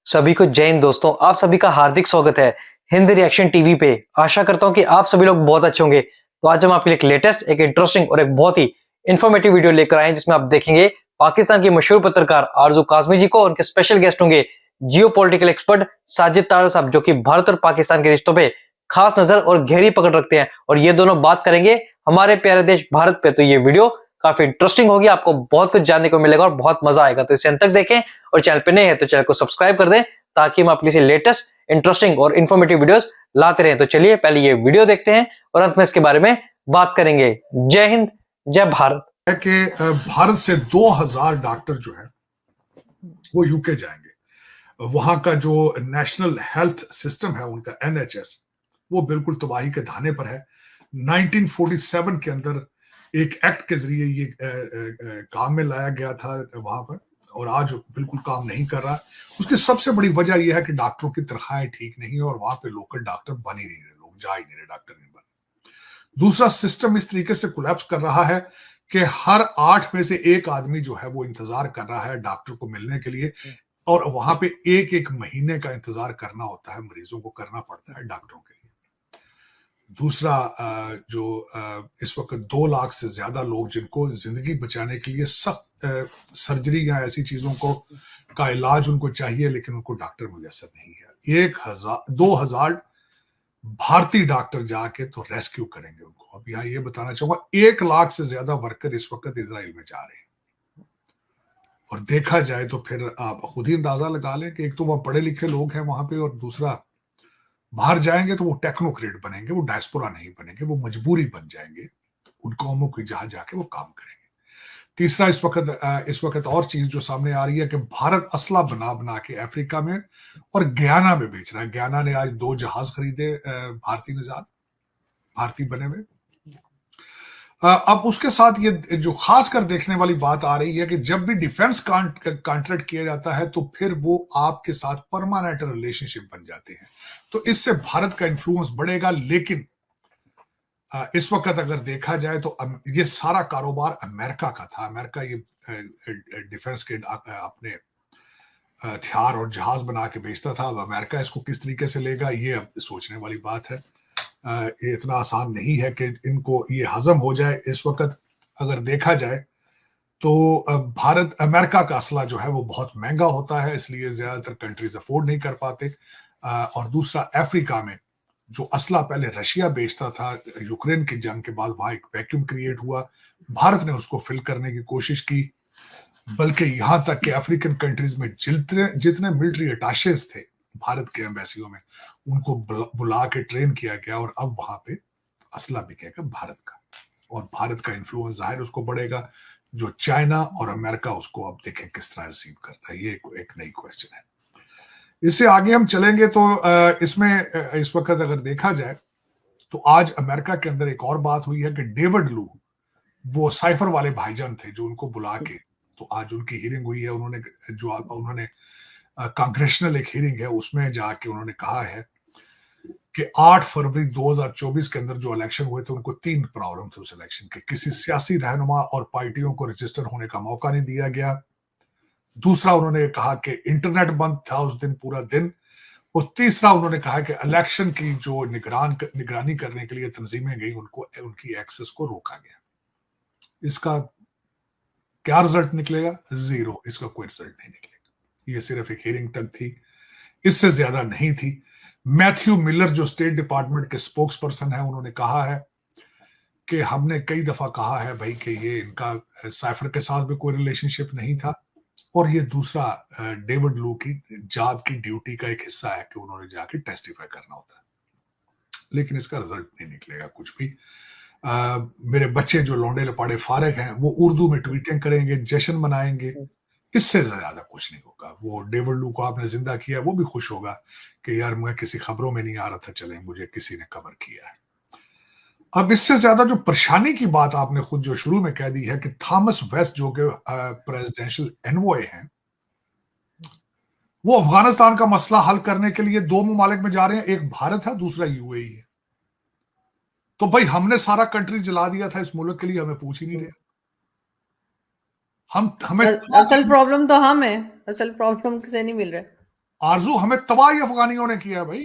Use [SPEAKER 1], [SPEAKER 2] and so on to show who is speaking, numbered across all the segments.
[SPEAKER 1] सभी को जय हिंद दोस्तों, आप सभी का हार्दिक स्वागत है हिंद रिएक्शन टीवी पे। आशा करता हूं कि आप सभी लोग बहुत अच्छे होंगे। तो आज हम आपके लिए एक लेटेस्ट, एक इंटरेस्टिंग और एक बहुत ही इंफॉर्मेटिव वीडियो लेकर आए हैं, जिसमें आप देखेंगे पाकिस्तान के मशहूर पत्रकार आरजू काज़मी जी को, और उनके स्पेशल गेस्ट होंगे जियो पॉलिटिकल एक्सपर्ट साजिद तारा साहब, जो कि भारत और पाकिस्तान के रिश्तों पे खास नजर और गहरी पकड़ रखते हैं, और ये दोनों बात करेंगे हमारे प्यारे देश भारत पे। तो ये वीडियो काफी इंटरेस्टिंग होगी, आपको बहुत कुछ जानने को मिलेगा और बहुत मजा आएगा। तो इसे अंत तक देखें, और चैनल पे नए हैं तो चैनल को सब्सक्राइब कर दें, ताकि हम आपके लिए लेटेस्ट, इंटरेस्टिंग और इन्फॉर्मेटिव वीडियोस लाते रहें। तो चलिए पहले ये वीडियो देखते हैं और अंत में इसके बारे में बात करेंगे। जय हिंद, जय भारत।
[SPEAKER 2] है कि भारत से 2000 डॉक्टर जो है वो यूके जाएंगे। वहां का जो नेशनल हेल्थ सिस्टम है उनका NHS वो बिल्कुल तबाही के धाने पर है। 1947 के अंदर एक एक्ट के जरिए ये काम में लाया गया था वहां पर, और आज बिल्कुल काम नहीं कर रहा। उसकी सबसे बड़ी वजह यह है कि डॉक्टरों की तनख्वाहें ठीक नहीं है और वहां पे लोकल डॉक्टर बन ही नहीं रहे, लोग जा ही नहीं रहे, डॉक्टर नहीं बन। दूसरा, सिस्टम इस तरीके से कोलैप्स कर रहा है कि हर 8 में से एक आदमी जो है वो इंतजार कर रहा है डॉक्टर को मिलने के लिए, और वहां पे एक एक महीने का इंतजार करना होता है, मरीजों को करना पड़ता है डॉक्टरों के लिए। दूसरा, जो इस वक्त 2 लाख से ज्यादा लोग जिनको जिंदगी बचाने के लिए सख्त सर्जरी या ऐसी चीजों को का इलाज उनको चाहिए, लेकिन उनको डॉक्टर मुयसर नहीं है। 2000 भारतीय डॉक्टर जाके तो रेस्क्यू करेंगे उनको। अब यहाँ ये बताना चाहूंगा, 1 लाख से ज्यादा वर्कर इस वक्त इजराइल में जा रहे हैं, और देखा जाए तो फिर आप खुद ही अंदाजा लगा लें कि एक तो वहां पढ़े लिखे लोग हैं वहां पे, और दूसरा बाहर जाएंगे तो वो टेक्नोक्रेट बनेंगे, वो डायस्पोरा नहीं बनेंगे, वो मजबूरी बन जाएंगे उन कौमों की जहां जाके वो काम करेंगे। तीसरा, इस वक्त और चीज जो सामने आ रही है कि भारत असला बना बना के अफ्रीका में और गयाना में बेच रहा है। गयाना ने आज 2 जहाज खरीदे भारतीय निजात, भारतीय बने हुए। अब उसके साथ ये जो खास कर देखने वाली बात आ रही है कि जब भी डिफेंस कॉन्ट्रैक्ट किया जाता है तो फिर वो आपके साथ परमानेंट रिलेशनशिप बन जाते हैं, तो इससे भारत का इन्फ्लुएंस बढ़ेगा। लेकिन इस वक्त अगर देखा जाए तो ये सारा कारोबार अमेरिका का था। अमेरिका ये डिफेंस के अपने हथियार और जहाज बना के बेचता था। अब अमेरिका इसको किस तरीके से लेगा, ये अब सोचने वाली बात है। ये इतना आसान नहीं है कि इनको ये हजम हो जाए। इस वक्त अगर देखा जाए तो भारत अमेरिका का असला जो है वो बहुत महंगा होता है, इसलिए ज्यादातर कंट्रीज अफोर्ड नहीं कर पाते। और दूसरा, अफ्रीका में जो असला पहले रशिया बेचता था, यूक्रेन की जंग के बाद वहां एक वैक्यूम क्रिएट हुआ, भारत ने उसको फिल करने की कोशिश की। बल्कि यहां तक कि अफ्रीकन कंट्रीज में जितने मिलिट्री अटैचेस थे भारत के एम्बेसियों में, उनको बुला के ट्रेन किया गया, और अब वहां पे असला बिकेगा भारत का, और भारत का इन्फ्लुएंस जाहिर उसको बढ़ेगा। जो चाइना और अमेरिका उसको अब देखें किस तरह रिसीव करता है, ये एक नई क्वेश्चन है। इससे आगे हम चलेंगे तो इसमें इस वक्त अगर देखा जाए तो आज अमेरिका के अंदर एक और बात हुई है कि डेविड लू, वो साइफर वाले भाईजान थे जो उनको बुला के, तो आज उनकी हियरिंग हुई है। उन्होंने कांग्रेशनल एक हियरिंग है, उसमें जाके उन्होंने कहा है कि 8 फरवरी 2024 के अंदर जो इलेक्शन हुए थे उनको 3 प्रॉब्लम थे उस इलेक्शन के। किसी सियासी रहनुमा और पार्टियों को रजिस्टर होने का मौका नहीं दिया गया। दूसरा, उन्होंने कहा कि इंटरनेट बंद था उस दिन पूरा दिन। और तीसरा, उन्होंने कहा कि इलेक्शन की जो निगरानी करने के लिए तंजीमें गई उनको उनकी एक्सेस को रोका गया। इसका क्या रिजल्ट निकलेगा? 0। इसका कोई रिजल्ट नहीं निकलेगा। ये सिर्फ एक हियरिंग तक थी, इससे ज्यादा नहीं थी। मैथ्यू मिलर जो स्टेट डिपार्टमेंट के स्पोक्स पर्सन है, उन्होंने कहा है कि हमने कई दफा कहा है भाई कि ये इनका साइफर के साथ भी कोई रिलेशनशिप नहीं था, और ये दूसरा डेविड लू की जॉब की ड्यूटी का एक हिस्सा है कि उन्होंने जाके टेस्टिफाई करना होता है। लेकिन इसका रिजल्ट नहीं निकलेगा कुछ भी। मेरे बच्चे जो लौंडे लपाड़े फारिग हैं वो उर्दू में ट्वीटिंग करेंगे, जश्न मनाएंगे, इससे ज्यादा कुछ नहीं होगा। वो डेविड लू को आपने जिंदा किया, वो भी खुश होगा कि यार मैं किसी खबरों में नहीं आ रहा था, चले मुझे किसी ने कवर किया है। अब इससे ज्यादा जो परेशानी की बात आपने खुद जो शुरू में कह दी है कि थॉमस वेस्ट जो कि प्रेसिडेंशियल एनवॉय हैं, वो अफगानिस्तान का मसला हल करने के लिए 2 ममालिक में जा रहे हैं, एक भारत है, दूसरा यूएई है। तो भाई हमने सारा कंट्री जला दिया था इस मुल्क के लिए, हमें पूछ ही नहीं रहे। हमें
[SPEAKER 3] असल प्रॉब्लम तो हम है, असल प्रॉब्लम किसे नहीं मिल रहा है।
[SPEAKER 2] आरजू, हमें तबाह ही अफगानियों ने किया भाई,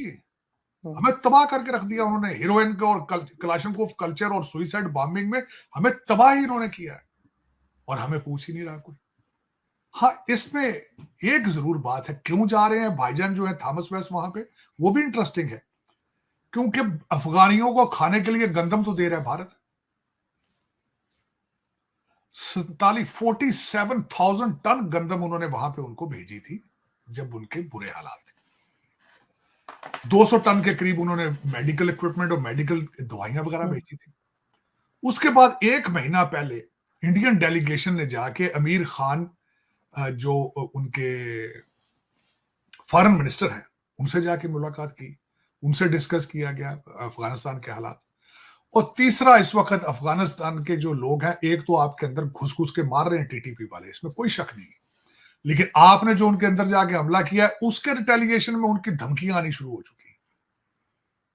[SPEAKER 2] हमें तबाह करके रख दिया उन्होंने। हीरोइन के और कलाशनकोव कल्चर और सुइसाइड बॉम्बिंग में हमें तबाह ही इन्होंने किया है, और हमें पूछ ही नहीं रहा कोई। हाँ, इसमें एक जरूर बात है, क्यों जा रहे हैं भाईजान जो है थॉमस वेस्ट वहां पे, वो भी इंटरेस्टिंग है, क्योंकि अफगानियों को खाने के लिए गंदम तो दे रहा है भारत। 47,000 टन गंदम उन्होंने वहां पे उनको भेजी थी जब उनके बुरे हालात थे। 200 टन के करीब उन्होंने मेडिकल इक्विपमेंट और मेडिकल दवाइयां वगैरह भेजी थी। उसके बाद एक महीना पहले इंडियन डेलीगेशन ने जाके अमीर खान जो उनके फॉरेन मिनिस्टर हैं, उनसे जाके मुलाकात की, उनसे डिस्कस किया गया अफगानिस्तान के हालात। और तीसरा, इस वक्त अफगानिस्तान के जो लोग हैं, एक तो आपके अंदर घुस घुस के मार रहे हैं टीटीपी वाले, इसमें कोई शक नहीं, लेकिन आपने जो उनके अंदर जाके हमला किया है, उसके रिटेलिएशन में उनकी धमकियां आनी शुरू हो चुकी।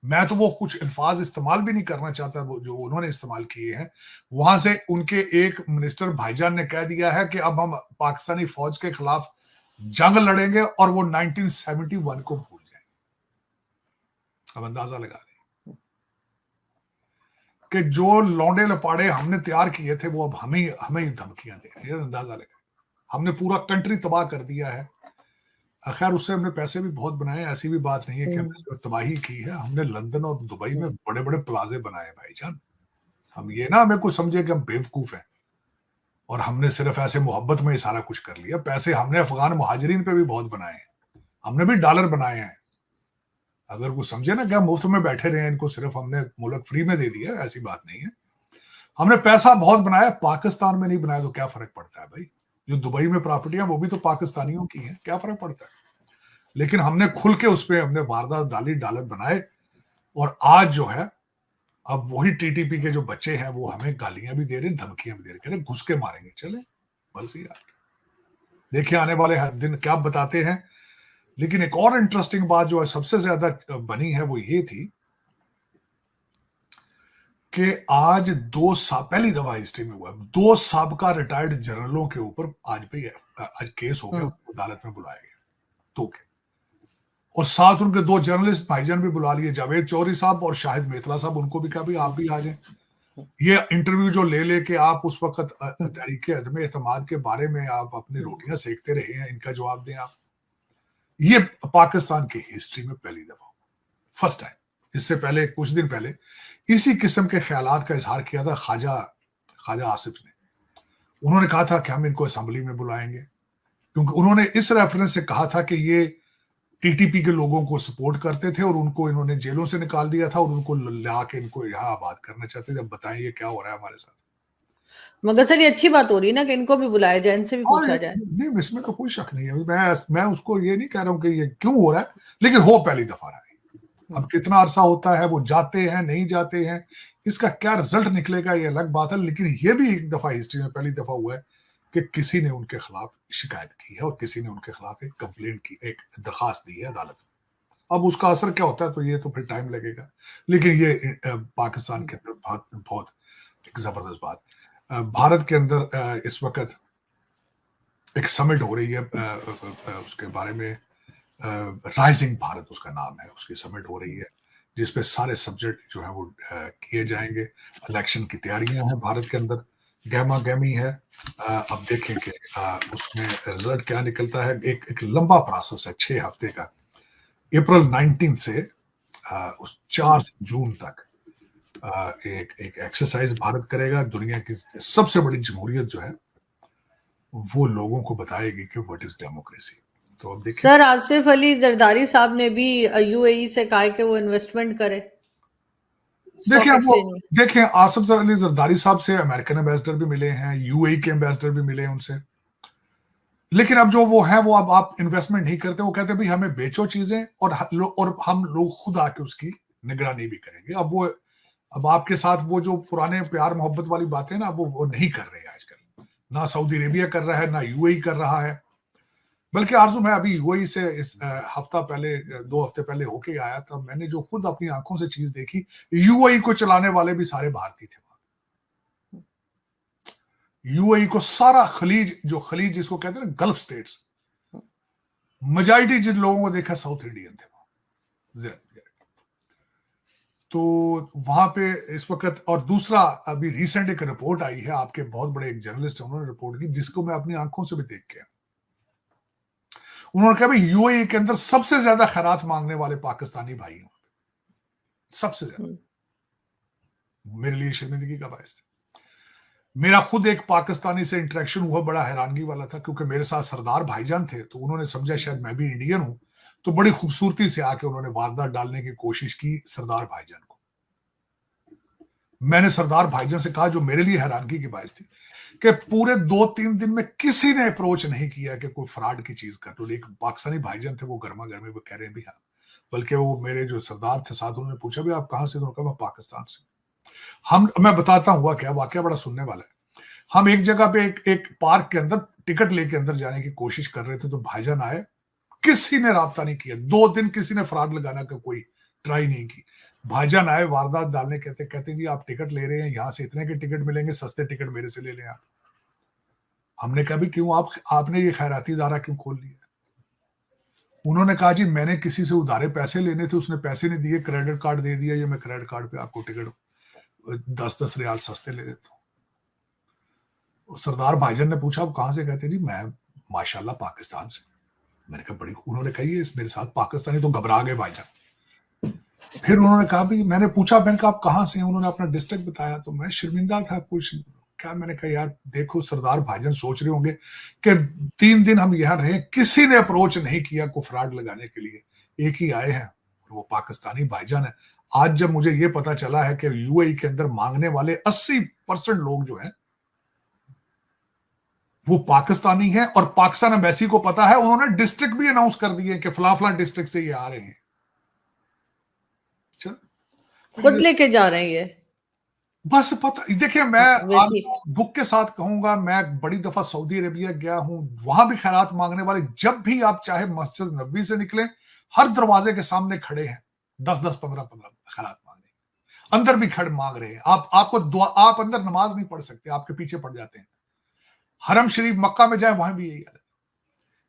[SPEAKER 2] मैं तो वो कुछ अल्फाज इस्तेमाल भी नहीं करना चाहता वो जो उन्होंने इस्तेमाल किए हैं। वहां से उनके एक मिनिस्टर भाईजान ने कह दिया है कि अब हम पाकिस्तानी फौज के खिलाफ जंग लड़ेंगे और वो 1971 को भूल जाएंगे। अब अंदाजा लगा रहे कि जो लौंडे लपाड़े हमने तैयार किए थे वो अब हमें ही धमकियां दे रहे हैं। अंदाजा लगा, हमने पूरा कंट्री तबाह कर दिया है। खैर, उससे हमने पैसे भी बहुत बनाए, ऐसी भी बात नहीं है कि हमने सिर्फ तबाही की है। हमने लंदन और दुबई में बड़े बड़े प्लाजे बनाए भाईजान। हम ये ना हमें कुछ समझे कि हम बेवकूफ हैं और हमने सिर्फ ऐसे मोहब्बत में ही सारा कुछ कर लिया। पैसे हमने अफगान मुहाजिरीन पे भी बहुत बनाए हैं, हमने भी डॉलर बनाए हैं। अगर कुछ समझे ना क्या मुफ्त में बैठे रहे हैं, इनको सिर्फ हमने मुल्क फ्री में दे दिया, ऐसी बात नहीं है। हमने पैसा बहुत बनाया, पाकिस्तान में नहीं बनाया तो क्या फर्क पड़ता है भाई। जो दुबई में प्रॉपर्टियां वो भी तो पाकिस्तानियों की हैं, क्या फर्क पड़ता है। लेकिन हमने खुल के उस पर हमने वारदात डाली, डॉलर बनाए, और आज जो है अब वही टीटीपी के जो बच्चे हैं वो हमें गालियां भी दे रहे हैं, धमकियां भी दे रहे हैं, घुस के मारेंगे। चले बस यार, देखिए आने वाले दिन क्या बताते हैं। लेकिन एक और इंटरेस्टिंग बात जो है सबसे ज्यादा बनी है वो ये थी कि आज पहली दफा हिस्ट्री में हुआ, 2 साबका रिटायर्ड जनरलों के ऊपर आज केस हो गया, अदालत में बुलाया गया 2 के, और साथ उनके 2 जर्नलिस्ट भाईजान भी बुला लिए, जावेद चौधरी साहब और शाहिद मेतला साहब। उनको भी कहा भी आप भी आ जाएं, ये इंटरव्यू जो ले के आप उस वक्त तहरीक अदम एतमाद के बारे में आप अपनी रोटियां सेकते रहे हैं, इनका जवाब दें आप। ये पाकिस्तान की हिस्ट्री में पहली दफा, फर्स्ट टाइम। इससे पहले कुछ दिन पहले इसी किस्म के ख्यालात का इजहार किया था ख्वाजा आसिफ ने। उन्होंने कहा था कि हम इनको असेंबली में बुलाएंगे, क्योंकि उन्होंने इस रेफरेंस से कहा था कि ये टीटीपी के लोगों को सपोर्ट करते थे और उनको इन्होंने जेलों से निकाल दिया था और उनको ला के इनको यहाँ आबाद करना चाहते थे। अब बताएं ये क्या हो रहा है हमारे साथ।
[SPEAKER 3] मगर सर ये अच्छी बात हो रही है ना कि इनको भी बुलाया जाए, इनसे भी पूछा जाए।
[SPEAKER 2] नहीं, इसमें तो कोई शक नहीं है। मैं उसको ये नहीं कह रहा हूँ कि ये क्यों हो रहा है, लेकिन हो पहली दफा रहा है। अब कितना अरसा होता है, वो जाते हैं नहीं जाते हैं, इसका क्या रिजल्ट निकलेगा ये अलग बात है। लेकिन ये भी एक दफा हिस्ट्री में पहली दफा हुआ है कि किसी ने उनके खिलाफ शिकायत की है और किसी ने उनके खिलाफ एक कंप्लेंट की, एक दरखास्त दी है अदालत में। अब उसका असर क्या होता है तो ये तो फिर टाइम लगेगा, लेकिन ये पाकिस्तान के अंदर बहुत बहुत एक जबरदस्त बात। भारत के अंदर इस वक्त एक समिट हो रही है, उसके बारे में राइजिंग भारत उसका नाम है, उसकी समिट हो रही है जिसपे सारे सब्जेक्ट जो है वो किए जाएंगे। इलेक्शन की तैयारियां हैं भारत के अंदर, गहमा गहमी है। अब देखें कि उसमें रिजल्ट क्या निकलता है। एक लंबा प्रोसेस है, 6 हफ्ते का। अप्रैल 19 से उस 4 जून तक एक एक्सरसाइज भारत करेगा। दुनिया की सबसे बड़ी जमहूरियत जो है वो लोगों को बताएगी कि व्हाट इज डेमोक्रेसी। तो अब देखिए,
[SPEAKER 3] सर आसिफ अली जरदारी साहब ने भी यूएई से कहा कि वो इन्वेस्टमेंट करे।
[SPEAKER 2] देखिए आसिफ अली जरदारी साहब से अमेरिकन एम्बेसडर भी मिले हैं, यूएई के एम्बेसडर भी मिले हैं उनसे। लेकिन अब जो वो है वो अब आप इन्वेस्टमेंट नहीं करते, वो कहते हैं भाई हमें बेचो चीजें और हम लोग खुद आके उसकी निगरानी भी करेंगे। अब आपके साथ वो जो पुराने प्यार मोहब्बत वाली बातें ना वो नहीं कर रहे हैं आजकल। ना सऊदी अरेबिया कर रहा है, ना यूएई कर रहा है। बल्कि आरजू, मैं अभी यूएई से इस हफ्ता पहले 2 हफ्ते पहले होके आया था। मैंने जो खुद अपनी आंखों से चीज देखी, यूएई को चलाने वाले भी सारे भारतीय थे। यूएई को सारा खलीज जिसको कहते हैं ना गल्फ स्टेट्स, मेजॉरिटी जिन लोगों को देखा साउथ इंडियन थे वो। तो वहां पे इस वक्त, और दूसरा अभी रिसेंट एक रिपोर्ट आई है, आपके बहुत बड़े एक जर्नलिस्ट है, उन्होंने रिपोर्ट की, जिसको मैं अपनी आंखों से भी देख के, उन्होंने कहा भाई यूएई के अंदर सबसे ज्यादा खैरात मांगने वाले पाकिस्तानी भाई हैं, सबसे ज्यादा। मेरे लिए शर्मिंदगी का बायस था। मेरा खुद एक पाकिस्तानी से इंटरेक्शन हुआ, बड़ा हैरानगी वाला था, क्योंकि मेरे साथ सरदार भाईजान थे, तो उन्होंने समझा शायद मैं भी इंडियन हूं, तो बड़ी खूबसूरती से आके उन्होंने वारदात डालने की कोशिश की सरदार भाईजान को। मैंने सरदार भाईजान से कहा, जो मेरे लिए हैरानगी की बायस थी, कि पूरे 2-3 दिन में किसी ने अप्रोच नहीं किया कि कोई फ्रॉड की चीज कर लो। एक पाकिस्तानी भाईजान थे, वो गर्मा गर्मी वो कह रहे हैं भी हाँ, बल्कि वो मेरे जो सरदार थे साथ, उन्होंने पूछा भी आप कहां से, उन्होंने कहा मैं पाकिस्तान से। मैं बताता हूँ हुआ क्या, वाकया बड़ा सुनने वाला है। हम एक जगह पे एक पार्क के अंदर टिकट लेके अंदर जाने की कोशिश कर रहे थे, तो भाईजान आए, किसी ने राब्ता नहीं किया, 2 दिन किसी ने फ्रॉड लगाना का कोई ट्राई नहीं की। भाईजान आए वारदात डालने, कहते जी आप टिकट ले रहे हैं, यहां से इतने के टिकट मिलेंगे, सस्ते टिकट मेरे से ले लें आप। हमने कहा भी क्यों, आपने ये खैराती इदारा क्यों खोल लिया? उन्होंने कहा जी मैंने किसी से उधारे पैसे लेने थे, उसने पैसे नहीं दिए, क्रेडिट कार्ड दे दिया, ये मैं क्रेडिट कार्ड पे आपको टिकट 10-10 रियाल सस्ते ले देता हूँ। सरदार भाईजान ने पूछा आप कहां से? कहते जी मैं माशाल्लाह पाकिस्तान से। मैंने कहा बड़ी, उन्होंने कहा ये मेरे साथ पाकिस्तानी, तो घबरा गए भाईजान। फिर उन्होंने कहा भी, मैंने पूछा, मैंने कहा आप कहां से हैं? उन्होंने अपना डिस्ट्रिक्ट बताया, तो मैं शर्मिंदा था कुछ क्या। मैंने कहा यार देखो, सरदार भाईजान सोच रहे होंगे कि 3 दिन हम यहां रहे, किसी ने अप्रोच नहीं किया को फ्रॉड लगाने के लिए, एक ही आए हैं और वो पाकिस्तानी भाईजान है। आज जब मुझे ये पता चला है कि यूएई के अंदर मांगने वाले 80% लोग जो हैं वो पाकिस्तानी हैं, और पाकिस्तान एम्बेसी को पता है, उन्होंने डिस्ट्रिक्ट भी अनाउंस कर दिए कि फला डिस्ट्रिक्ट से ये आ रहे हैं। चल,
[SPEAKER 3] खुद लेके जा रहे हैं ये।
[SPEAKER 2] बस पता, देखिए मैं आज
[SPEAKER 3] वैसी
[SPEAKER 2] दुख के साथ कहूंगा, मैं बड़ी दफा सऊदी अरेबिया गया हूं, वहां भी खैरात मांगने वाले, जब भी आप चाहे मस्जिद नबी से निकले, हर दरवाजे के सामने खड़े हैं 10-10, 15-15 खैरात मांगने, अंदर भी खड़े मांग रहे हैं। आप अंदर नमाज नहीं पढ़ सकते, आपके पीछे पड़ जाते हैं। हरम शरीफ मक्का में जाए, वहां भी यही हाल है।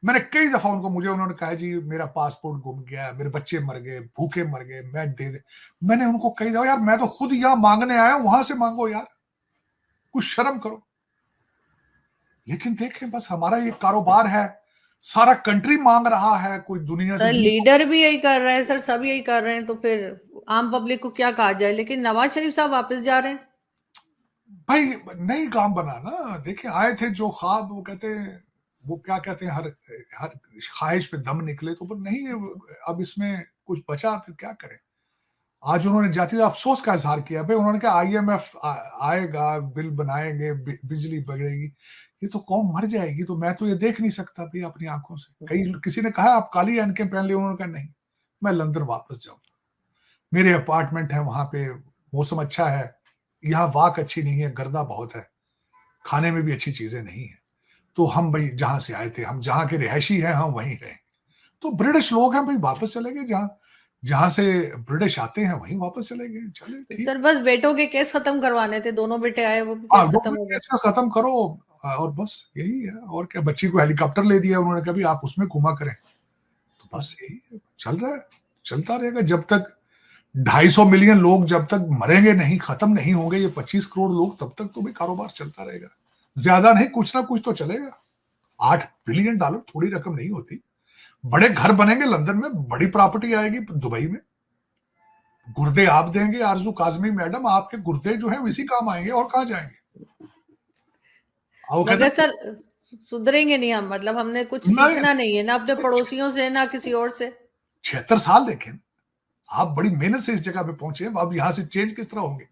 [SPEAKER 2] मैंने कई दफा उन्होंने कहा जी मेरा पासपोर्ट गुम गया, मेरे बच्चे मर गए, भूखे मर गए, मैं दे दे। मैंने उनको कही दफा, यार मैं तो खुद यहां मांगने आया हूं, वहां से मांगो यार, कुछ शर्म करो। लेकिन देखें, बस हमारा ये कारोबार है, सारा कंट्री मांग रहा है, कोई दुनिया से
[SPEAKER 3] सर लीडर भी यही कर रहे हैं सर, सब यही कर रहे हैं, तो फिर आम पब्लिक को क्या कहा जाए। लेकिन नवाज शरीफ साहब वापस जा रहे हैं।
[SPEAKER 2] भाई नई काम बनाना। देखिए आए थे जो ख्वाब, वो क्या कहते हैं, हर ख्वाहिश पे दम निकले, तो नहीं, अब इसमें कुछ बचा, फिर क्या करें। आज उन्होंने जाती अफसोस का इजहार किया, भाई उन्होंने कहा आईएमएफ आएगा, बिल बनाएंगे, बिजली बढ़ेगी, ये तो कौम मर जाएगी, तो मैं तो ये देख नहीं सकता भाई अपनी आंखों से। किसी ने कहा आप काली ऐनकें पहन ली, उन्होंने कहा नहीं, मैं लंदन वापस जाऊंगा, मेरे अपार्टमेंट है वहां पे, मौसम अच्छा है, यहाँ वाक अच्छी नहीं है, गर्दा बहुत है, खाने में भी अच्छी चीजें नहीं है, तो हम भाई जहां से आए थे, हम जहां के रिहायशी हैं, हम वहीं रहे। तो ब्रिटिश लोग हैं भाई, वापस चले गए, जहां से ब्रिटिश आते हैं वहीं वापस चले गए, चले ठीक।
[SPEAKER 3] सर बस बेटों के केस खत्म करवाने थे, दोनों बेटे आए, वो भी
[SPEAKER 2] हाँ,
[SPEAKER 3] केस
[SPEAKER 2] वो
[SPEAKER 3] खत्म
[SPEAKER 2] भी
[SPEAKER 3] हो गए।
[SPEAKER 2] केस खत्म करो, और बस यही है। और क्या, बच्ची को हेलीकॉप्टर ले दिया उन्होंने, कभी आप उसमें घुमा करें, तो बस यही है, चल रहा है, चलता रहेगा जब तक 250 मिलियन लोग जब तक मरेंगे नहीं, खत्म नहीं होंगे ये 25 करोड़ लोग, तब तक तो भी कारोबार चलता रहेगा। ज्यादा नहीं, कुछ ना कुछ तो चलेगा। $8 बिलियन थोड़ी रकम नहीं होती। बड़े घर बनेंगे लंदन में, बड़ी प्रॉपर्टी आएगी दुबई में, गुर्दे आप देंगे आरजू काजमी मैडम, आपके गुर्दे जो है इसी काम आएंगे, और कहां जाएंगे।
[SPEAKER 3] मगर सर सुधरेंगे नहीं हम, मतलब हमने कुछ सीखना नहीं है ना अपने पड़ोसियों से, ना किसी और से।
[SPEAKER 2] 76 साल देखें, आप बड़ी मेहनत से इस जगह पे पहुंचे, अब यहां से चेंज किस तरह होंगे।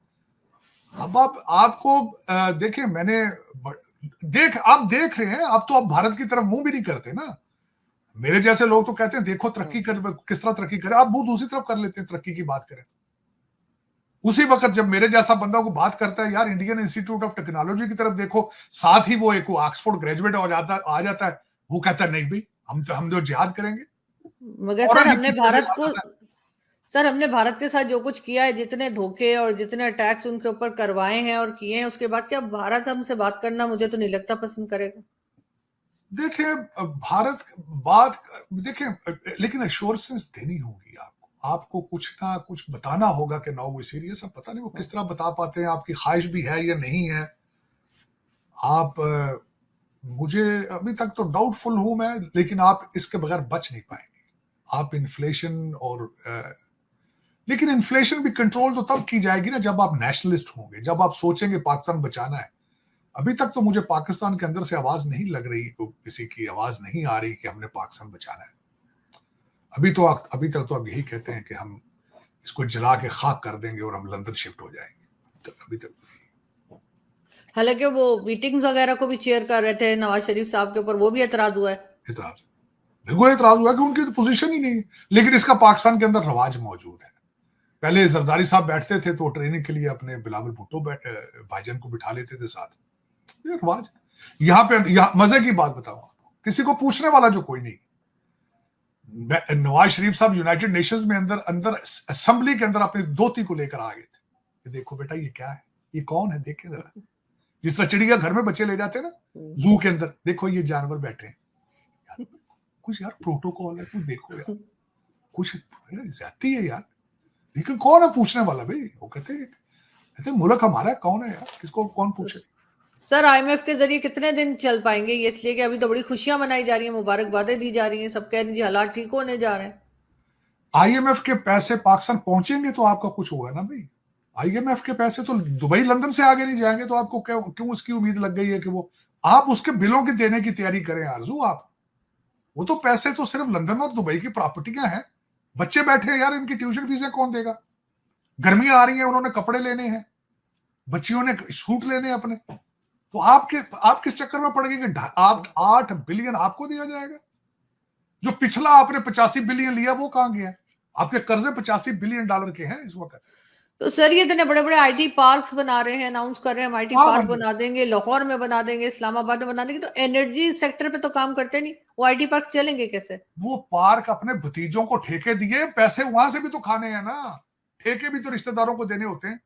[SPEAKER 2] अब आपको देखें, आप देख रहे हैं, अब तो आप भारत की तरफ मुंह भी नहीं करते ना। मेरे जैसे लोग तो कहते हैं देखो तरक्की कर, किस तरह तरक्की करे, आप मुंह दूसरी तरफ कर लेते हैं, तरक्की की बात करें। उसी वक्त जब मेरे जैसा बंदा को बात करता है यार इंडियन इंस्टीट्यूट ऑफ टेक्नोलॉजी की तरफ देखो, साथ ही वो एक ऑक्सफोर्ड ग्रेजुएट आ जाता है, वो कहता है नहीं भाई हम तो जिहाद करेंगे।
[SPEAKER 3] मगर सर हमने भारत के साथ जो कुछ किया है, जितने धोखे और जितने अटैक्स उनके ऊपर करवाए हैं और किए हैं, उसके बाद क्या भारत हमसे बात करना, मुझे तो नहीं लगता पसंद करेगा।
[SPEAKER 2] देखिए भारत बात देखिए, लेकिन एश्योरेंस देनी होगी आपको कुछ ना कुछ बताना होगा कि नाउ वी सीरियस। अब पता नहीं वो किस तरह बता पाते हैं, आपकी ख्वाहिश भी है या नहीं है। आप मुझे अभी तक तो डाउटफुल हूं मैं, लेकिन आप इसके बगैर बच नहीं पाएंगे। आप इन्फ्लेशन और लेकिन इन्फ्लेशन भी कंट्रोल तो तब की जाएगी ना जब आप नेशनलिस्ट होंगे, जब आप सोचेंगे पाकिस्तान बचाना है। अभी तक तो मुझे पाकिस्तान के अंदर से आवाज नहीं लग रही, किसी की आवाज नहीं आ रही कि हमने पाकिस्तान बचाना है। अभी तक तो अब यही कहते हैं कि हम इसको जला के खाक कर देंगे और हम लंदन शिफ्ट हो जाएंगे। अभी तक
[SPEAKER 3] हालांकि वो मीटिंग्स वगैरह को भी चेयर कर रहे थे नवाज शरीफ साहब के ऊपर, वो भी एतराज हुआ है।
[SPEAKER 2] इतराज बिल्कुल इतराज हुआ कि उनकी तो पोजीशन ही नहीं है, लेकिन इसका पाकिस्तान के अंदर रवाज मौजूद है। पहले जरदारी साहब बैठते थे तो ट्रेनिंग के लिए अपने बिलावल भुट्टो भाईजान को बिठा लेते थे साथ। ये रवाज यहाँ पे मजे की बात बताऊं आपको, किसी को पूछने वाला जो कोई नहीं। नवाज शरीफ साहब यूनाइटेड नेशंस में अंदर असेंबली के अंदर अपनी दोती को लेकर आ गए थे। देखो बेटा ये क्या है, ये कौन है, देखे जरा। जिस तरह चिड़िया घर में बच्चे ले जाते हैं ना जू के अंदर, देखो ये जानवर बैठे हैं यार, कुछ यार प्रोटोकॉल है, कुछ देखो यार, कुछ ज्यादती है यार। लेकिन कौन है पूछने वाला भाई? वो कहते मुल्क हमारा है, कौन है यार, किसको कौन पूछे।
[SPEAKER 3] सर आईएमएफ के जरिए कितने दिन चल पाएंगे ये? इसलिए कि अभी तो बड़ी खुशियां मनाई जा रही हैं, मुबारकबादें दी जा रही हैं, सब कह रहे हैं जी हालात ठीक होने जा रहे हैं।
[SPEAKER 2] आईएमएफ के पैसे पाकिस्तान पहुंचेंगे तो आपका कुछ होगा ना भाई। आईएमएफ के पैसे तो दुबई लंदन से आगे नहीं जाएंगे, तो आपको क्यों उसकी उम्मीद लग गई है कि वो आप उसके बिलों की देने की तैयारी करें आरजू आप। वो तो पैसे तो सिर्फ लंदन और दुबई की प्रॉपर्टियां हैं। बच्चे बैठे हैं यार, इनकी ट्यूशन फीसें कौन देगा? गर्मियां आ रही हैं, उन्होंने कपड़े लेने हैं, बच्चियों ने सूट लेने अपने। तो आप किस चक्कर में पड़ गए कि आप 8 बिलियन आपको दिया जाएगा? जो पिछला आपने 85 बिलियन लिया वो कहां गया? आपके कर्जे 85 बिलियन डॉलर के हैं इस वक्त।
[SPEAKER 3] तो सर ये इतने बड़े बड़े आईटी पार्क्स बना रहे हैं, अनाउंस कर रहे हैं हम आईटी पार्क बना देंगे, लाहौर में बना देंगे, इस्लामाबाद में बना देंगे, तो एनर्जी सेक्टर पे तो काम करते नहीं, वो आईटी पार्क चलेंगे कैसे?
[SPEAKER 2] वो पार्क अपने भतीजों को ठेके दिए, पैसे वहां से भी तो खाने हैं ना, ठेके भी तो रिश्तेदारों को देने होते हैं।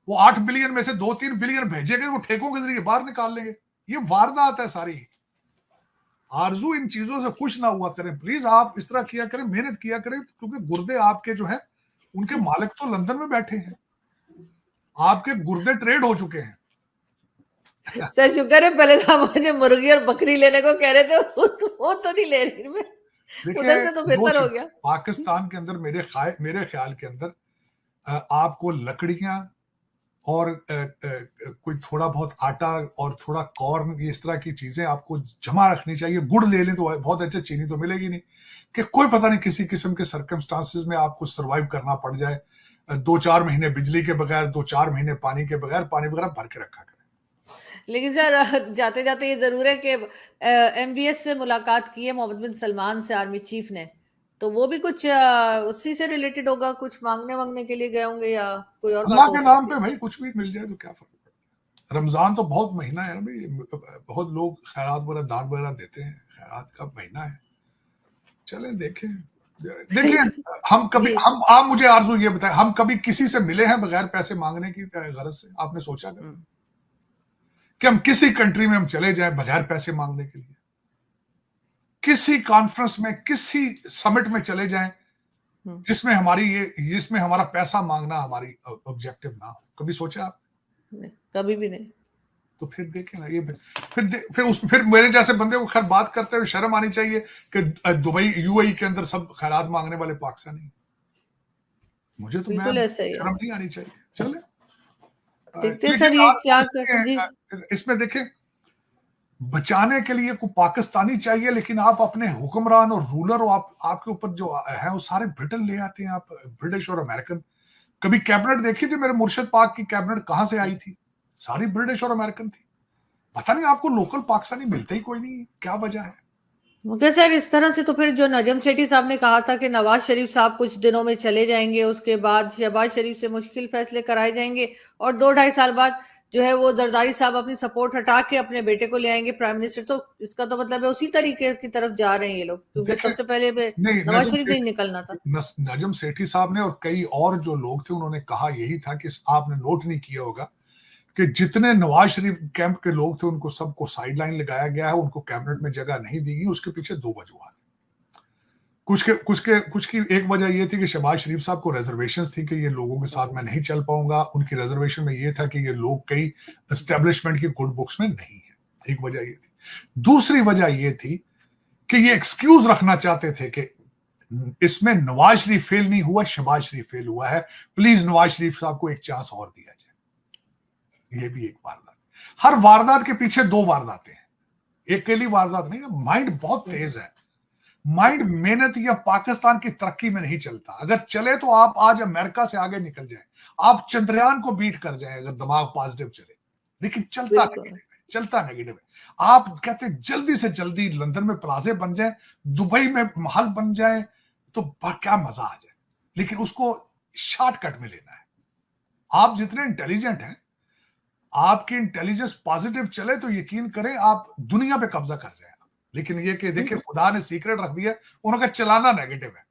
[SPEAKER 2] वो 8 बिलियन में से 2-3 बिलियन भेजेंगे, वो ठेकों के जरिए बाहर निकाल लेंगे। ये वारदात है सारी। आरजू इन चीजों से खुश ना हुआ करें प्लीज। आप इस तरह किया करें, मेहनत किया करें, क्योंकि गुर्दे आपके जो है उनके मालिक तो लंदन में बैठे हैं, आपके गुर्दे ट्रेड हो चुके हैं।
[SPEAKER 3] सर शुक्र है पहले तो मुझे मुर्गी और बकरी लेने को कह रहे थे, वो तो नहीं ले रही मैं, उधर से तो बेहतर हो गया।
[SPEAKER 2] पाकिस्तान के अंदर मेरे ख्याल के अंदर आपको लकड़ियां और कोई थोड़ा बहुत आटा और थोड़ा कॉर्न, इस तरह की चीजें आपको जमा रखनी चाहिए। गुड़ ले लें तो बहुत अच्छा, चीनी तो मिलेगी नहीं, कि कोई पता नहीं किसी किस्म के सर्कमस्टांसेस में आपको सरवाइव करना पड़ जाए। 2-4 महीने बिजली के बगैर, 2-4 महीने पानी के बगैर, पानी वगैरह भर के रखा करें।
[SPEAKER 3] लेकिन सर जाते जाते ये जरूर है कि एमबीएस से मुलाकात की है मोहम्मद बिन सलमान से, आर्मी चीफ ने, तो वो भी कुछ उसी से रिलेटेड होगा, कुछ मांगने के लिए गए होंगे या कोई और
[SPEAKER 2] अल्लाह
[SPEAKER 3] बात
[SPEAKER 2] के नाम पे भाई कुछ भी मिल जाए तो क्या फर्क पड़ता है। रमजान तो बहुत महीना है ना भाई, बहुत लोग खैरात वगैरह दान वगैरह देते हैं, खैरात का महीना है। चलें देखें आप मुझे आरजू ये बताएं, हम कभी किसी से मिले हैं बगैर पैसे मांगने की गरज से? आपने सोचा कि हम किसी कंट्री में हम चले जाएं बगैर पैसे मांगने के लिए? किसी कॉन्फ्रेंस में, किसी समिट में चले जाएं जिसमें जिसमें हमारा पैसा मांगना हमारी ऑब्जेक्टिव ना हो? कभी सोचा आप?
[SPEAKER 3] कभी भी नहीं।
[SPEAKER 2] तो फिर देखें ना, ये फिर मेरे जैसे बंदे को खैर बात करते हुए शर्म आनी चाहिए कि दुबई यूएई के अंदर सब खैरात मांगने वाले पाकिस्तानी। मुझे तो शर्म नहीं आनी चाहिए। चले
[SPEAKER 3] देखते सर ये क्या जी।
[SPEAKER 2] इसमें देखें, बचाने के लिए को पाकिस्तानी चाहिए, लेकिन आप अपने हुक्मरान और रूलर और आपके ऊपर जो है वो सारे ब्रिटेन ले आते हैं, आप ब्रिटिश और अमेरिकन। कभी कैबिनेट देखी थी मेरे मुर्शिद पाक की? कैबिनेट कहां से आई थी? सारी ब्रिटिश और अमेरिकन थी। पता नहीं आपको लोकल पाकिस्तानी मिलते ही कोई नहीं है, क्या वजह है?
[SPEAKER 3] मुझे सर इस तरह से तो फिर जो नजम सेठी साहब ने कहा था कि नवाज शरीफ साहब कुछ दिनों में चले जाएंगे, उसके बाद शहबाज शरीफ से मुश्किल फैसले कराए जाएंगे और 2-2.5 साल बाद जो है वो जरदारी साहब अपनी सपोर्ट हटा के अपने बेटे को ले आएंगे प्राइम मिनिस्टर, तो इसका तो मतलब है उसी तरीके की तरफ जा रहे हैं ये लोग, क्योंकि सबसे पहले नवाज शरीफ नहीं निकलना था।
[SPEAKER 2] नजम सेठी साहब ने और कई और जो लोग थे उन्होंने कहा यही था कि आपने नोट नहीं किया होगा कि जितने नवाज शरीफ कैंप के लोग थे उनको सबको साइडलाइन लगाया गया है, उनको कैबिनेट में जगह नहीं दी गई। उसके पीछे दो वजूहत। कुछ की एक वजह यह थी कि शहबाज शरीफ साहब को रिजर्वेशंस थी कि ये लोगों के साथ मैं नहीं चल पाऊंगा। उनकी रिजर्वेशन में ये था कि ये लोग कई एस्टेब्लिशमेंट की गुड बुक्स में नहीं है, एक वजह ये थी। दूसरी वजह ये थी कि ये एक्सक्यूज रखना चाहते थे कि इसमें नवाज शरीफ फेल नहीं हुआ, शहबाज शरीफ फेल हुआ है, प्लीज नवाज शरीफ साहब को एक चांस और दिया जाए। ये भी एक वारदात। हर वारदात के पीछे दो वारदातें हैं, एक अकेली वारदात नहीं है। माइंड बहुत तेज है। माइंड मेहनत या पाकिस्तान की तरक्की में नहीं चलता। अगर चले तो आप आज अमेरिका से आगे निकल जाए, आप चंद्रयान को बीट कर जाए अगर दिमाग पॉजिटिव चले, लेकिन चलता नेगेटिव है। आप कहते जल्दी से जल्दी लंदन में प्लाजे बन जाए, दुबई में महल बन जाए तो क्या मजा आ जाए, लेकिन उसको शॉर्टकट में लेना है। आप जितने इंटेलिजेंट हैं, आपकी इंटेलिजेंस पॉजिटिव चले तो यकीन करें आप दुनिया पे कब्जा कर जाए। लेकिन ये कि देखिए खुदा ने सीक्रेट रख दिया, उनका चलाना नेगेटिव है।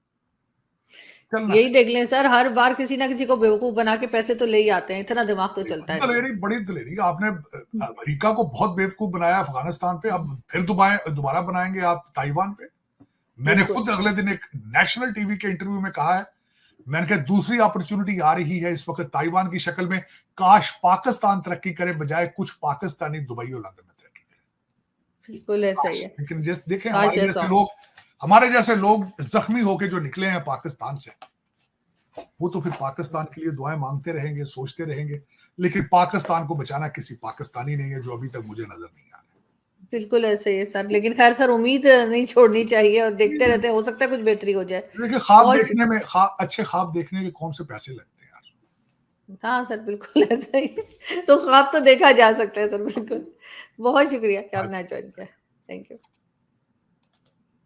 [SPEAKER 3] यही देख लें सर, हर बार किसी ना किसी को बेवकूफ बना के पैसे तो ले ही आते हैं, इतना दिमाग तो चलता है।
[SPEAKER 2] बड़ी दलेरी। आपने अमेरिका को बहुत बेवकूफ बनाया अफगानिस्तान पे, अब फिर दोबारा बनाएंगे आप ताइवान पे। मैंने खुद अगले दिन एक नेशनल टीवी के इंटरव्यू में कहा है, मैंने कहा दूसरी अपॉर्चुनिटी आ रही है इस वक्त ताइवान की शक्ल में। काश पाकिस्तान तरक्की करे बजाय कुछ पाकिस्तानी दुबई और लंदन में तरक्की करे।
[SPEAKER 3] बिल्कुल ऐसा ही है।
[SPEAKER 2] लेकिन जैसे देखें हमारे जैसे लोग जख्मी होके जो निकले हैं पाकिस्तान से, वो तो फिर पाकिस्तान के लिए दुआएं मांगते रहेंगे, सोचते रहेंगे, लेकिन पाकिस्तान को बचाना किसी पाकिस्तानी नहीं है, जो अभी तक मुझे नजर नहीं आ रहा।
[SPEAKER 3] बिल्कुल ऐसे ही है सर, लेकिन खैर सर उम्मीद नहीं छोड़नी चाहिए और देखते रहते हैं, हो सकता है कुछ बेहतरी हो जाए।
[SPEAKER 2] देखिए ख्वाब देखने में अच्छे ख्वाब देखने के कौन से पैसे लगते हैं यार।
[SPEAKER 3] हाँ सर बिल्कुल ऐसा ही, तो ख्वाब तो देखा जा सकता है सर। बिल्कुल, बहुत शुक्रिया कि आपने ज्वाइन किया। थैंक यू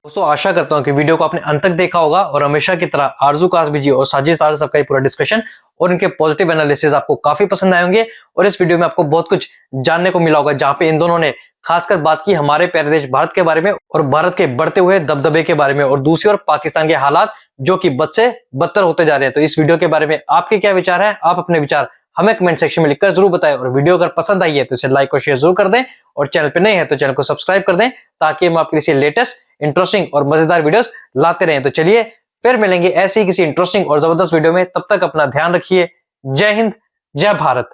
[SPEAKER 1] दोस्तों। आशा करता हूं कि वीडियो को आपने अंत तक देखा होगा और हमेशा की तरह आरजू कासबी जी और साजिद सार सबका ये पूरा डिस्कशन और इनके पॉजिटिव एनालिसिस आपको काफी पसंद आए होंगे। और इस वीडियो में आपको बहुत कुछ जानने को मिला होगा, जहां पे इन दोनों ने खासकर बात की हमारे प्यारे देश भारत के बारे में और भारत के बढ़ते हुए दबदबे के बारे में, और दूसरी ओर पाकिस्तान के हालात जो कि बद से बदतर होते जा रहे हैं। तो इस वीडियो के बारे में आपके क्या विचार हैं? आप अपने विचार हमें कमेंट सेक्शन में लिखकर जरूर बताएं। और वीडियो अगर पसंद आई है तो इसे लाइक और शेयर जरूर कर दें, और चैनल पे नए हैं तो चैनल को सब्सक्राइब कर दें, ताकि हम आपके लिए लेटेस्ट इंटरेस्टिंग और मजेदार वीडियोस लाते रहें। तो चलिए फिर मिलेंगे ऐसे ही किसी इंटरेस्टिंग और जबरदस्त वीडियो में। तब तक अपना ध्यान रखिए। जय हिंद, जय भारत।